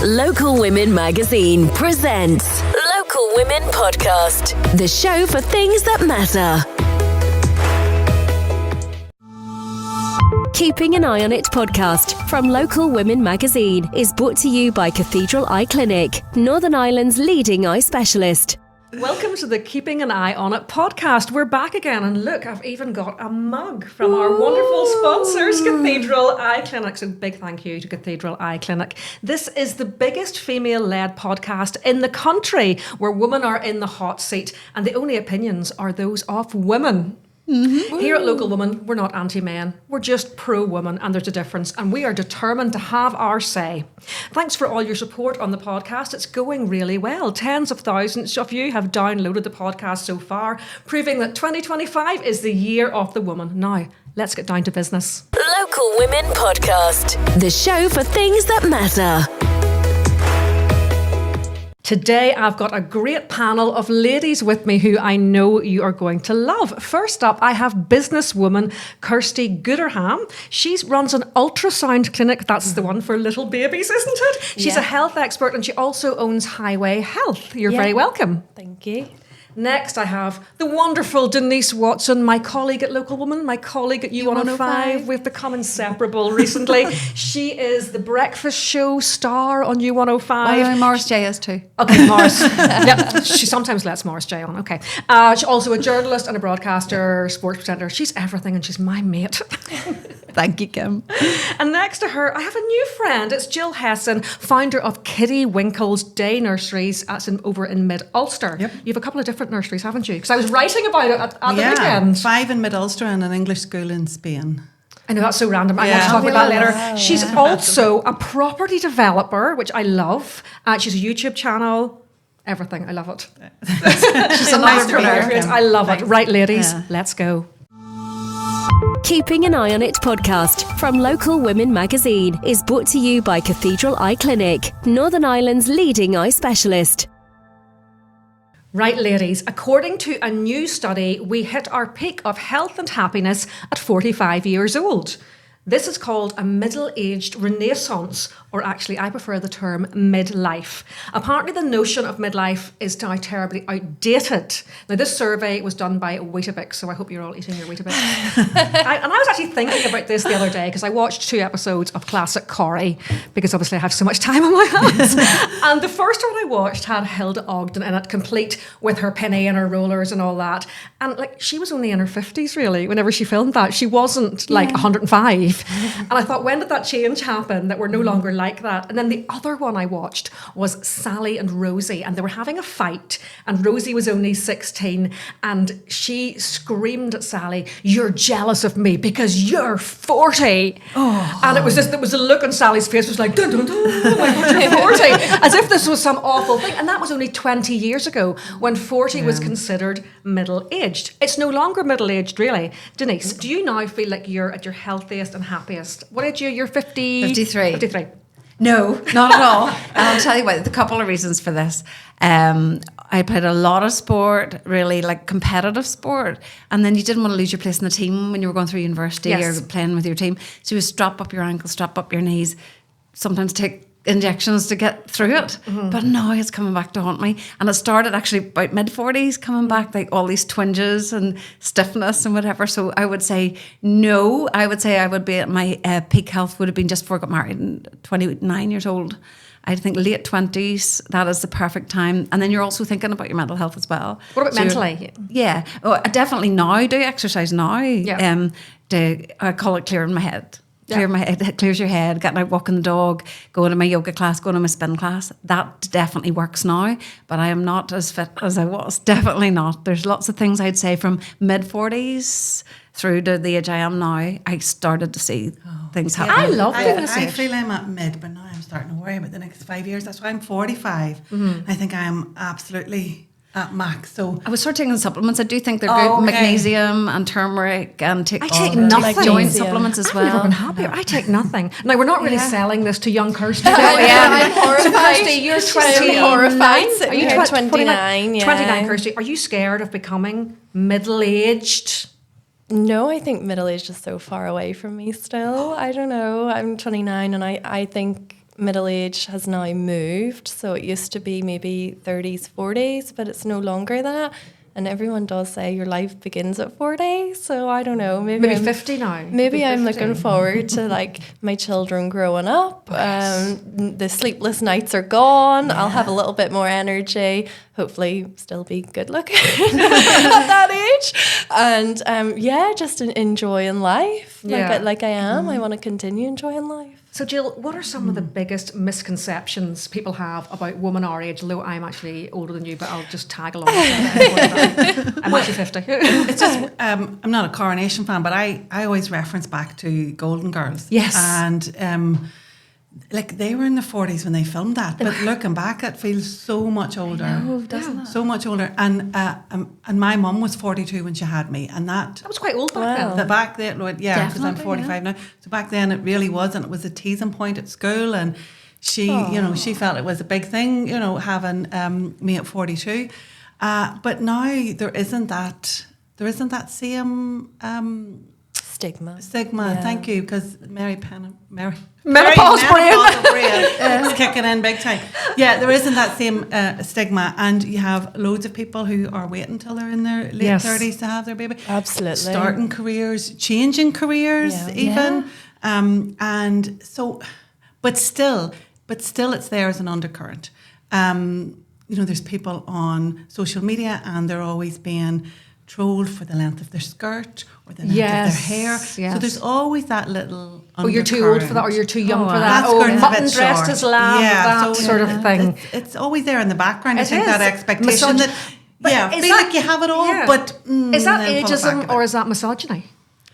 Local Women Magazine presents Local Women Podcast, the show for things that matter. Keeping an Eye on It podcast from Local Women Magazine is brought to you by Cathedral Eye Clinic, Northern Ireland's leading eye specialist. Welcome to the Keeping an Eye on It podcast. We're back again, and look, I've even got a mug from our wonderful sponsors, Cathedral Eye Clinic. So big thank you to Cathedral Eye Clinic. This is the biggest female-led podcast in the country where women are in the hot seat and the only opinions are those of women. Mm-hmm. Here at Local Women, we're not anti-men. We're just pro-women, and there's a difference, and we are determined to have our say. Thanks for all your support on the podcast. It's going really well. Tens of thousands of you have downloaded the podcast so far, proving that 2025 is the year of the woman. Now, let's get down to business. Local Women Podcast, the show for things that matter. Today, I've got a great panel of ladies with me who I know you are going to love. First up, I have businesswoman Kirsty Gooderham. She runs an ultrasound clinic. That's the one for little babies, isn't it? She's a health expert, and she also owns Highway Health. You're very welcome. Thank you. Next, I have the wonderful Denise Watson, my colleague at Local Woman, my colleague at U105. We've become inseparable recently. She is the breakfast show star on U105. Well, Morris J is too. Okay, Morris. Yep, she sometimes lets Morris J on. Okay. She's also a journalist and a broadcaster, sports presenter. She's everything, and she's my mate. Thank you, Kim. And next to her, I have a new friend. It's Jill Hessin, founder of Kitty Winkle's Day Nurseries over in Mid-Ulster. Yep. You have a couple of different nurseries, haven't you? Because I was writing about it at the weekend. 5 in Mid-Ulster and an English school in Spain. I know, that's so random. I want to talk about that later. Wow, she's also a property developer, which I love. She's a YouTube channel. Everything. I love it. She's an entrepreneur. I love it. Right, ladies, let's go. Keeping an Eye on It podcast from Local Women Magazine is brought to you by Cathedral Eye Clinic, Northern Ireland's leading eye specialist. Right, ladies, according to a new study, we hit our peak of health and happiness at 45 years old. This is called a middle-aged renaissance, or actually I prefer the term midlife. Apparently the notion of midlife is now terribly outdated. Now this survey was done by Weetabix, so I hope you're all eating your Weetabix. I was actually thinking about this the other day because I watched 2 episodes of Classic Corrie because obviously I have so much time on my hands. And the first one I watched had Hilda Ogden in it, complete with her penny and her rollers and all that. And like she was only in her 50s really whenever she filmed that. She wasn't like 105. And I thought, when did that change happen that we're no longer like that? And then the other one I watched was Sally and Rosie, and they were having a fight, and Rosie was only 16, and she screamed at Sally, "You're jealous of me because you're 40." Oh. And it was a look on Sally's face was like, dun, dun, dun, like, you're 40, as if this was some awful thing. And that was only 20 years ago when 40 was considered middle-aged. It's no longer middle-aged, really. Denise, do you now feel like you're at your healthiest and happiest? What age are you? You're 50? 53. 53. No, not at all. And I'll tell you what, a couple of reasons for this. I played a lot of sport, really like competitive sport. And then you didn't want to lose your place in the team when you were going through university or playing with your team. So you strap up your ankles, strap up your knees, sometimes take injections to get through it. Mm-hmm. But now it's coming back to haunt me. And it started actually about mid-40s coming back, like all these twinges and stiffness and whatever. So I would say no. I would say I would be at my peak health would have been just before I got married and 29 years old. I think late 20s, that is the perfect time. And then you're also thinking about your mental health as well. What about mentally? Yeah. Oh, I definitely now do exercise now. Yeah. I call it clearing my head. Clear my head, it clears your head, getting out walking the dog, going to my yoga class, going to my spin class. That definitely works now, but I am not as fit as I was. Definitely not. There's lots of things I'd say from mid-40s through to the age I am now, I started to see things happen. I love it. I feel I'm at mid, but now I'm starting to worry about the next 5 years. That's why I'm 45. Mm-hmm. I think I'm absolutely at max. So I was sort of taking supplements. I do think they're good. Magnesium and turmeric and I take nothing. Like joint supplements as well. I've never been happier. I take nothing. Now we're not really selling this to young Kirsty. I'm horrified. So Kirsty, you're 20. Horrified. Are you 29? Yeah. 29, Kirsty. Are you scared of becoming middle-aged? No, I think middle-aged is so far away from me still. I don't know. I'm 29 and I think middle age has now moved. So it used to be maybe 30s, 40s, but it's no longer that. And everyone does say your life begins at 40. So I don't know. Maybe 50 now. Maybe I'm looking forward to like my children growing up. The sleepless nights are gone. I'll have a little bit more energy. Hopefully still be good looking at that age. And just enjoying life like I am. I want to continue enjoying life. So, Jill, what are some of the biggest misconceptions people have about women our age? Although I'm actually older than you, but I'll just tag along. I'm actually 50. It's just, I'm not a Coronation fan, but I always reference back to Golden Girls. Yes. And like they were in their 40s when they filmed that, but looking back, it feels so much older. I know, doesn't it? So much older. And my mum was 42 when she had me, and that was quite old back then. The back then, because I'm 45 now. So back then it really was, and it was a teasing point at school, and she, she felt it was a big thing, having me at 42. But now there isn't that same Stigma. Yeah. Thank you, because Menopause brain is kicking in big time. Yeah, there isn't that same stigma, and you have loads of people who are waiting until they're in their late 30s to have their baby. Absolutely. Starting careers, changing careers, even. And so, but still it's there as an undercurrent. There's people on social media, and they're always being trolled for the length of their skirt or the length of their hair. Yes. So there's always that little you're too old for that, or you're too young for that. That skirt's a bit dressed short. as lamb, that sort of thing. It's always there in the background. I think is. that expectation feel like you have it all, but is that ageism or is that misogyny?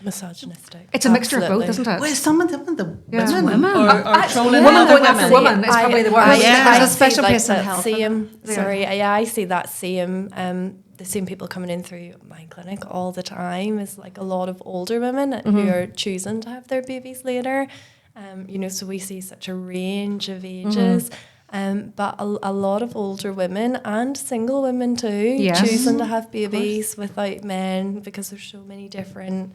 Misogynistic. It's a mixture of both, isn't it? Well, some of the women are trolling. Women going after women is probably the worst. I There's a special see, place in that health. I see that same the same people coming in through my clinic all the time is like a lot of older women who are choosing to have their babies later. So we see such a range of ages. But a lot of older women and single women too choosing to have babies without men, because there's so many different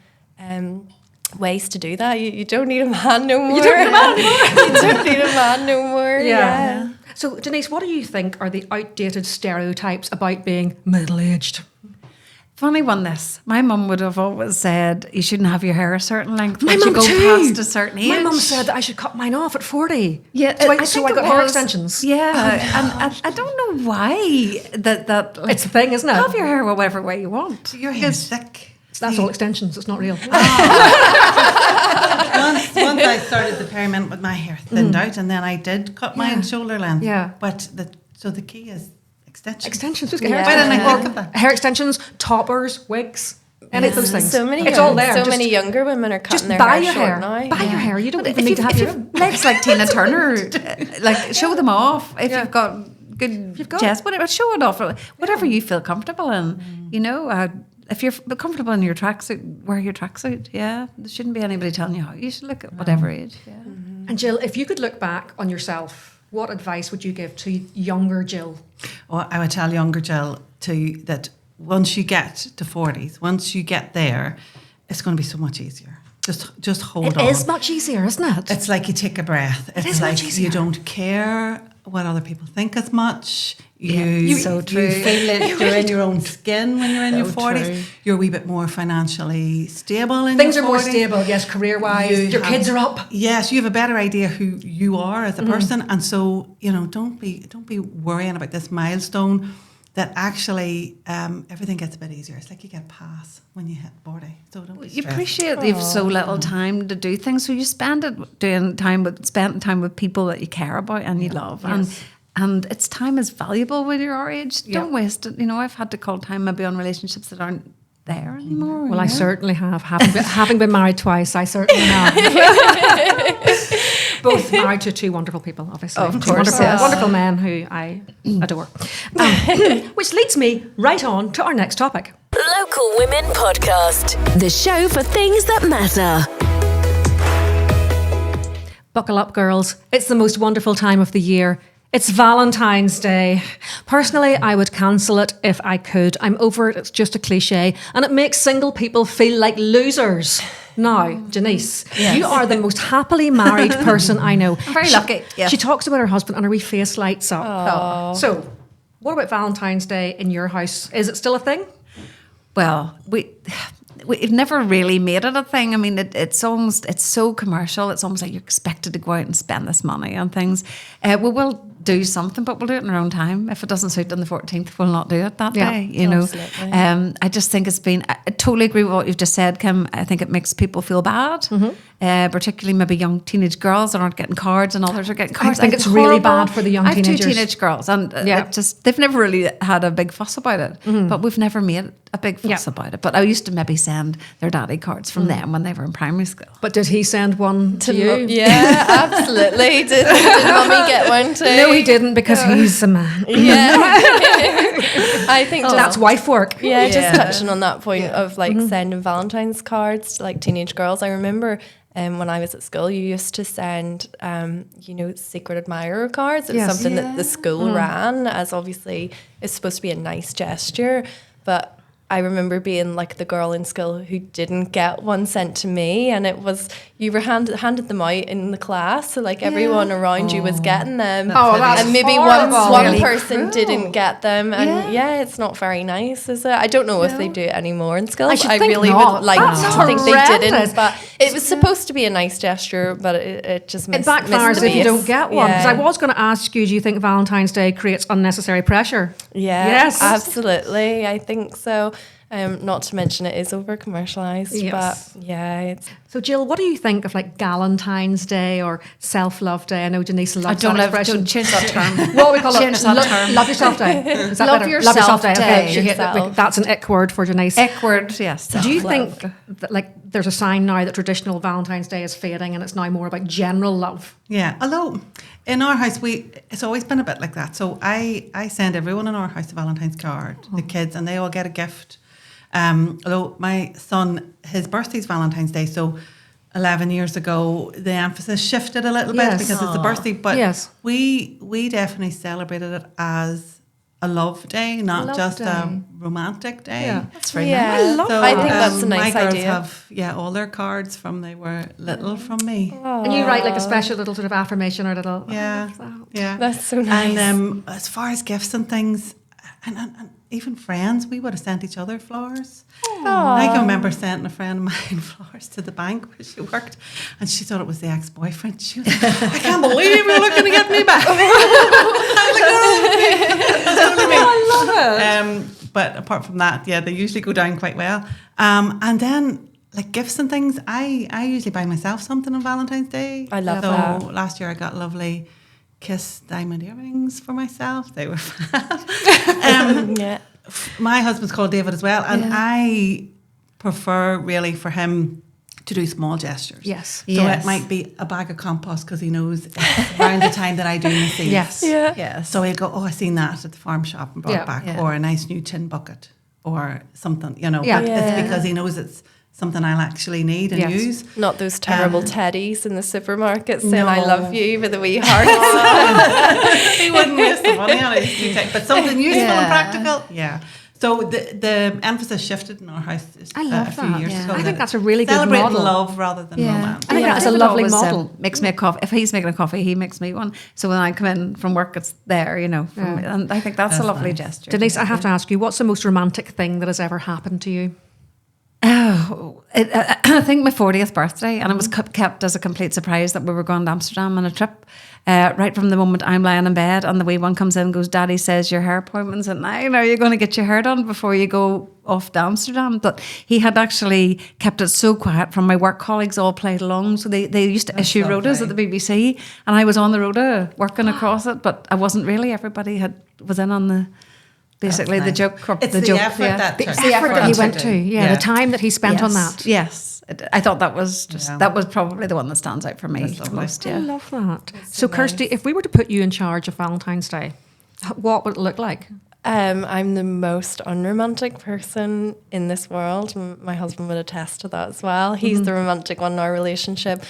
ways to do that. You don't need a man no more. You don't need a man no more. Yeah. So, Denise, what do you think are the outdated stereotypes about being middle-aged? Funny one, this. My mum would have always said you shouldn't have your hair a certain length once you mum go too. past a certain age. My mum said that I should cut mine off at 40. Yeah, So I got hair extensions. Yeah, and I don't know why that It's the thing, isn't it? have your hair whatever way you want. Your hair's thick. That's all extensions. It's not real. Once I started the permanent with my hair thinned out, and then I did cut mine shoulder length. Yeah. But the key is extensions. Extensions. Just Why get didn't hair I think of that? Hair extensions, toppers, wigs, any of those things. So many it's all there. So Just many younger women are cutting just their buy hair your short hair. now. Buy your hair. You don't even If need to have your own. you've legs like Tina Turner, like show them off. If you've got good chest, whatever, show it off. Whatever you feel comfortable in, if you're comfortable in your tracksuit, wear your tracksuit. Yeah, there shouldn't be anybody telling you how you should look at whatever age. Yeah. And Jill, if you could look back on yourself, what advice would you give to younger Jill? Well, I would tell younger Jill that once you get to 40s, once you get there, it's going to be so much easier. Just hold on. It is much easier, isn't it? It's like you take a breath. It's like much easier. you don't care what other people think as much. You so true. You feel it. You're in your own skin when you're in your 40s. true. You're a wee bit more financially stable in Things your are more 40s. stable, yes, career-wise. Your kids are up. Yes, you have a better idea who you are as a person, and so don't be worrying about this milestone. That actually everything gets a bit easier. It's like you get a pass when you hit 40. So don't be You stressed. appreciate that you've so little time to do things, so you spend it spend time with people that you care about and you love, and it's time is valuable when you're our age. Don't waste it. I've had to call time maybe on relationships that aren't there anymore. Well, I certainly have. Having been married twice, I certainly have. Both married to two wonderful people, obviously. Of Two course, wonderful men who I adore. Which leads me right on to our next topic. Local Women Podcast, the show for things that matter. Buckle up, girls. It's the most wonderful time of the year. It's Valentine's Day. Personally, I would cancel it if I could. I'm over it. It's just a cliche. And it makes single people feel like losers. Now, Denise, you are the most happily married person I know. I'm very lucky. Yes. She talks about her husband and her wee face lights up. Aw. So, what about Valentine's Day in your house? Is it still a thing? Well, we've never really made it a thing. I mean, it's so commercial. It's almost like you're expected to go out and spend this money on things. We will do something, but we'll do it in our own time. If it doesn't suit on the 14th, we'll not do it that day, you know. Absolutely. I just think I totally agree with what you've just said, Kim. I think it makes people feel bad, particularly maybe young teenage girls that aren't getting cards and others are getting cards. think it's really bad for the young I have teenagers. 2 teenage girls and they've never really had a big fuss about it, but we've never made a big fuss about it. But I used to maybe send their daddy cards from them when they were in primary school. But did he send one to you? Yeah, absolutely. Did Mummy get one too? No, he didn't because he's a man. Yeah. I think That's wife work. Yeah, just touching on that point of like sending Valentine's cards to like teenage girls. I remember when I was at school, you used to send, secret admirer cards. It was something that the school ran as obviously it's supposed to be a nice gesture. But I remember being like the girl in school who didn't get one sent to me, and it was you were handed them out in the class, so like everyone around you was getting them. That's and maybe horrible. one Really person didn't get them, and it's not very nice, is it? I don't know if they do it anymore in school. should I think really not. would like That's to think they horrendous. didn't, but it was supposed to be a nice gesture, but it just It backfires if you don't get one. Because I was going to ask you, do you think Valentine's Day creates unnecessary pressure? Yeah, Yes. absolutely. I think so. Not to mention it is over commercialised, Yes. but it's So, Jill, what do you think of like Galentine's Day or Self-Love Day? I know Denise loves that expression. Don't change that term. What we call Change it? that term. Love yourself day. Is that Love better? yourself Day. day. Okay, she hit that. Yourself. That's an ick word for Denise. Ick word, yes. Do you think that like there's a sign now that traditional Valentine's Day is fading and it's now more about general love? Yeah, although in our house it's always been a bit like that. So I send everyone in our house a Valentine's card, the kids, and they all get a gift. Although my son, his birthday's Valentine's Day, so 11 years ago the emphasis shifted a little bit Yes. because it's a birthday. But Yes. we definitely celebrated it as a love day, not Love just day. a romantic day. Yeah. That's very Yeah. nice. love I think that's a my nice girls idea. have all their cards from they were little from me. And you write like a special little sort of affirmation or little. Yeah, yeah. That's so nice. And as far as gifts and things, and even friends, we would have sent each other flowers. I can remember sending a friend of mine flowers to the bank where she worked, and she thought it was the ex-boyfriend. She was like, I can't believe you're looking to get me back. I love it. But apart from that, they usually go down quite well. And then like gifts and things, I usually buy myself something on Valentine's Day. I love so that. last year I got lovely Kiss diamond earrings for myself. They were fab. Yeah. My husband's called David as well, and I prefer really for him to do small gestures. Yes. So it might be a bag of compost because he knows it's around the time that I do my seeds. Yes. Yeah. Yes. So he'll go, I seen that at the farm shop and brought Yeah. it back, Yeah. or a nice new tin bucket, or something, you know. Yeah. But Yeah. it's because he knows it's something I'll actually need and Yes. use. Not those terrible teddies in the supermarket saying "I No. love you" with a wee heart. He wouldn't waste the money on it, but something useful and practical. Yeah. So the emphasis shifted in our house I love a few that. years Yeah. ago. I think that that's a really good celebrating model. love rather than romance. I think that's a David lovely always, model. makes me a coffee. If he's making a coffee, he makes me one. So when I come in from work, it's there, you know. And I think that's a lovely gesture. Denise, I have to ask you, what's the most romantic thing that has ever happened to you? Oh, I think my 40th birthday, and it was kept as a complete surprise that we were going to Amsterdam on a trip. Right from the moment I'm lying in bed and the wee one comes in and goes, Daddy says your hair appointment's at 9. Are you going to get your hair done before you go off to Amsterdam? But he had actually kept it so quiet from my work colleagues all played along. So they used to issue rotas at the BBC, and I was on the rota working across it, but I wasn't really. Everybody was in on the... Basically, That's the nice. joke. It's the effort that The took. effort that he that went took. to, the time that he spent on that. Yes. I thought that was that was probably the one that stands out for me That's the lovely. most. I Yeah. love that. So, Kirsty, if we were to put you in charge of Valentine's Day, what would it look like? I'm the most unromantic person in this world. My husband would attest to that as well. He's the romantic one in our relationship.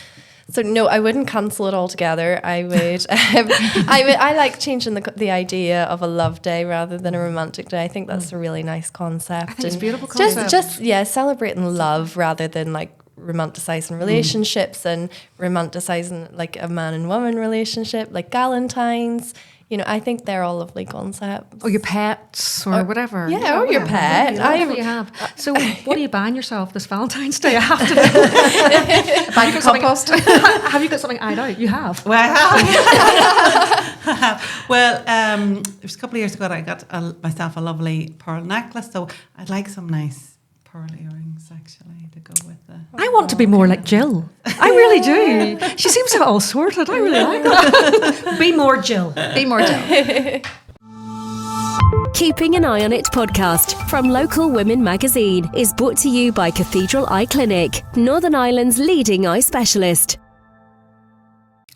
So no, I wouldn't cancel it altogether. I would. I like changing the idea of a love day rather than a romantic day. I think that's a really nice concept. I think it's a beautiful Just concept. celebrating love rather than like romanticizing relationships and romanticizing like a man and woman relationship, like Valentine's. You know, I think they're all lovely concepts. Or your pets or whatever. Yeah, or your pet. Whatever you have. So what are you buying yourself this Valentine's Day? I have to know. Bag of compost. Have you got something eyed out? You have. Well, I have. Well, it was a couple of years ago that I got myself a lovely pearl necklace. So I'd like some nice pearl earrings, actually, to go with the... I want to be more like Jill. I really do. She seems to have it all sorted. I really like that. Be more Jill. Be more Jill. Keeping an Eye on It podcast from Local Women Magazine is brought to you by Cathedral Eye Clinic, Northern Ireland's leading eye specialist.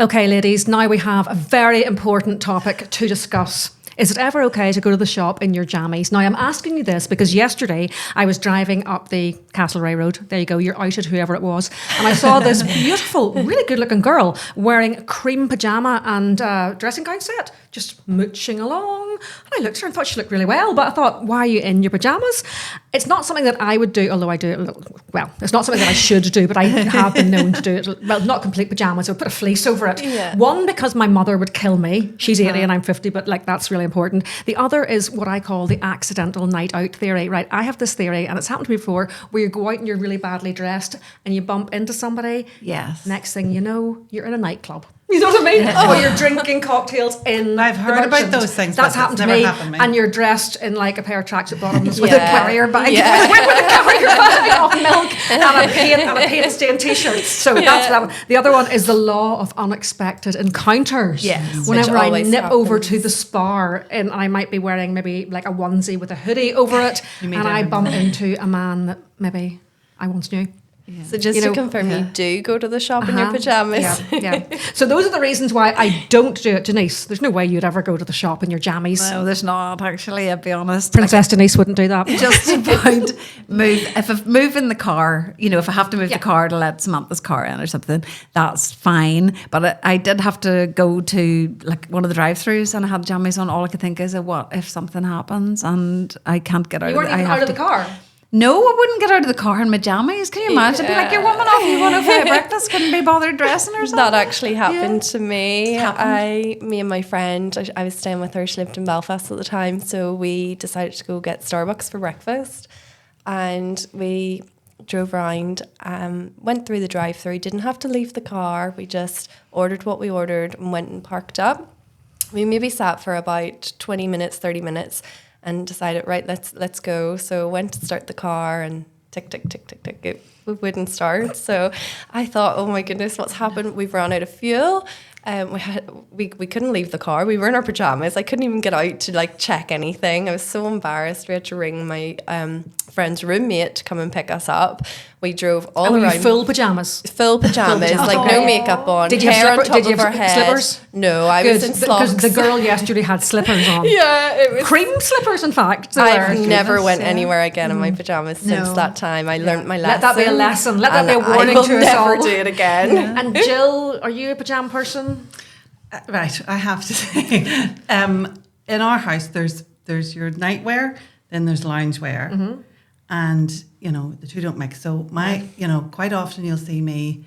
Okay, ladies, now we have a very important topic to discuss. Is it ever okay to go to the shop in your jammies? Now, I'm asking you this because yesterday I was driving up the Castlereagh Road. There you go, you're outed, whoever it was. And I saw this beautiful, really good-looking girl wearing a cream pyjama and dressing gown set, just mooching along. And I looked at her and thought she looked really well, but I thought, why are you in your pyjamas? It's not something that I would do, although I do it a little, well, it's not something that I should do, but I have been known to do it. Well, not complete pyjamas, I would put a fleece over it. Yeah. One, because my mother would kill me. She's 80 and I'm 50, but like that's really important. The other is what I call the accidental night out theory, right? I have this theory, and it's happened to me before, where you go out and you're really badly dressed and you bump into somebody. Yes. Next thing you know, you're in a nightclub. You know what I mean? Or you're drinking cocktails in I've heard the about merchant. those things, That's but happened it's to never me. happened to me. And you're dressed in like a pair of tracksuit bottoms with a Yeah. carrier bag, Yeah. with a carrier bag of milk and a paint stained t-shirt. So that's that one. The other one is the law of unexpected encounters. Yes, Whenever which I always nip over happens. to the spa and I might be wearing maybe like a onesie with a hoodie over it, and I bump into a man that maybe I once knew. So just You to know, confirm, you do go to the shop in your pajamas. Yeah. So those are the reasons why I don't do it, Denise. There's no way you'd ever go to the shop in your jammies. No, there's not, actually, I'll be honest. Princess Denise wouldn't do that. Just about if I move in the car, you know, if I have to move the car to let Samantha's car in or something, that's fine. But I did have to go to like one of the drive-throughs and I had jammies on. All I could think is, what if something happens and I can't get out? You weren't even out of the car. No, I wouldn't get out of the car in my jammies. Can you imagine? I'd be like, you're woman off, you want to go for breakfast, couldn't be bothered dressing or something. That actually happened to me. Happened. Me and my friend, I was staying with her, she lived in Belfast at the time, so we decided to go get Starbucks for breakfast. And we drove around, went through the drive-through, didn't have to leave the car. We just ordered what we ordered and went and parked up. We maybe sat for about 20 minutes, 30 minutes and decided, right, let's go. So went to start the car and tick, tick, tick, tick, tick, it wouldn't start. So I thought, oh my goodness, what's happened? We've run out of fuel. We couldn't leave the car. We were in our pajamas. I couldn't even get out to like check anything. I was so embarrassed. We had to ring my friend's roommate to come and pick us up. We drove all Were around. you full pajamas? Full pajamas, like no makeup on. Did you have hair on slipper- top did you of have our head. slippers? No, I was in slocks. Because the girl yesterday had slippers on. Yeah, it was. Cream slippers, in fact. they I've were. never went anywhere again in my pajamas since that time. I learned my lesson. Let that be a lesson. Let that be a and warning I will to us never all. do it again. And Jill, are you a pajama person? Right, I have to say, in our house, there's your nightwear, then there's loungewear, and you know the two don't mix. So quite often you'll see me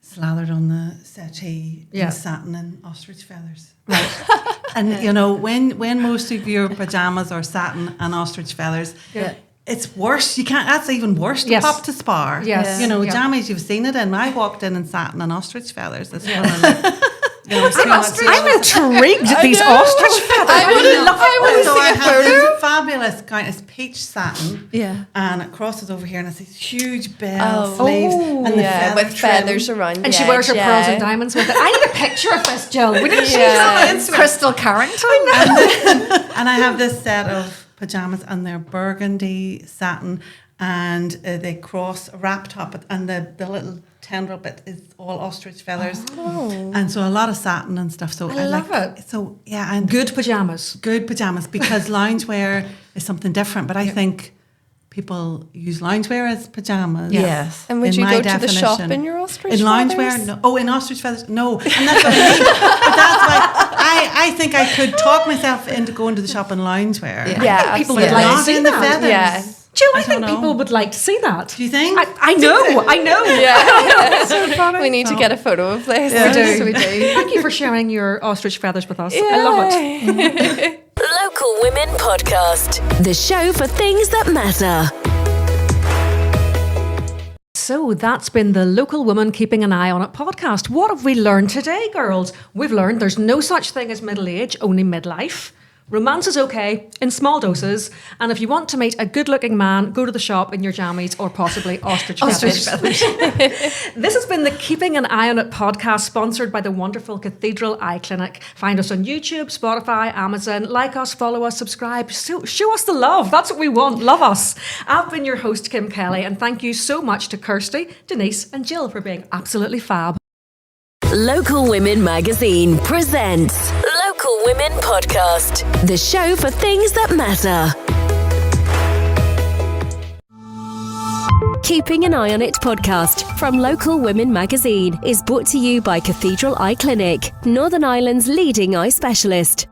slathered on the settee in satin and ostrich feathers. Right, and you know when most of your pajamas are satin and ostrich feathers. Yeah. It's worse. You can't. That's even worse to pop to spar. Yes. You know, Yeah. jammies. You've seen it, and I walked in satin and ostrich feathers. That's one of the. I'm intrigued at these ostrich feathers. I would So see I a have photo. this fabulous kind of peach satin. Yeah. And it crosses over here, and it's these huge bell sleeves Oh. and the Yeah, feather with trim. feathers around. And the she wears her edge, pearls and yeah. diamonds with it. I need a picture of this, Jill. We need to see Yeah. that on Instagram. Crystal Carrington. And I have this set of pajamas, and they're burgundy satin, and they cross a wrap top, and the little tendril bit is all ostrich feathers, and so a lot of satin and stuff. So I love like it. So yeah, and Good pajamas. good pajamas because loungewear is something different. But I think people use loungewear as pajamas. Yes. And would in you my go to the shop definition. in your ostrich in loungewear? feathers? No. Oh, in ostrich feathers? No. And that's what I mean. But that's why I think I could talk myself into going to the shop in loungewear. Yeah, People absolutely. would like to Not see in the that. feathers. Yeah. Jill, I don't think know. people would like to see that. Do you think? I know. Yeah. So funny. We need to get a photo of this. Yeah. We do. Thank you for sharing your ostrich feathers with us. I love it. Local Women Podcast, the show for things that matter. So that's been the Local Woman Keeping an Eye on It podcast. What have we learned today, girls? We've learned there's no such thing as middle age, only midlife. Romance is okay in small doses, and if you want to meet a good-looking man, go to the shop in your jammies or possibly ostrich feathers. This has been the Keeping an Eye on It podcast, sponsored by the wonderful Cathedral Eye Clinic. Find us on YouTube, Spotify, Amazon. Like us, follow us, subscribe. Show us the love. That's what we want. Love us. I've been your host, Kim Kelly, and thank you so much to Kirsty, Denise, and Jill for being absolutely fab. Local Women Magazine presents Local Women Podcast, the show for things that matter. Keeping an Eye on It podcast from Local Women Magazine is brought to you by Cathedral Eye Clinic, Northern Ireland's leading eye specialist.